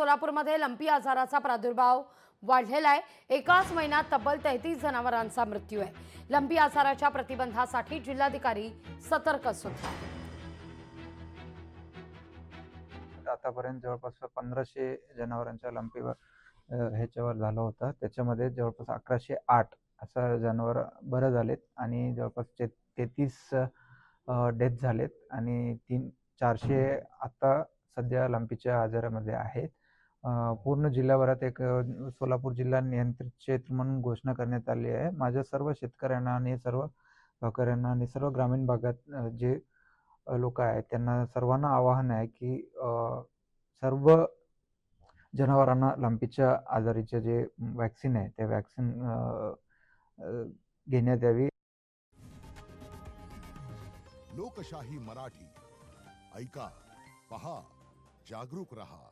सोलापूरमध्ये लंपी आजाराचा प्रादुर्भाव वाढलेला आहे। एकाच महिन्यात तब्बल 33 जनावरांचा मृत्यू आहे। लंपी आजाराच्या प्रतिबंधासाठी जिल्हाधिकारी सतर्क सुद्धा आहेत। आतापर्यंत जवळपास 1500 जनावरांच्या लंपीवर ह्याच्यावर झालं होतं। त्याच्यामध्ये जवळपास 1108 असं जनावर बरं झालेत आणि जवळपास 33 डेथ झालेत आणि 400 आता सध्या लंपीच्या आजारामध्ये आहेत। पूर्ण जिल्हाभरात एक सोलापूर जिल्हा नियंत्रित क्षेत्र म्हणून घोषणा करण्यात आली आहे। माझ्या सर्व शेतकऱ्यांना आणि सर्व गावकऱ्यांना आणि सर्व ग्रामीण भागात जे लोक आहेत त्यांना सर्वांना आवाहन आहे की सर्व जनावरांना लंपीच्या आजारीचे जे वॅक्सिन आहे त्या वॅक्सिन घेण्यात यावी। लोकशाही मराठी ऐका, पहा, जागरूक रहा।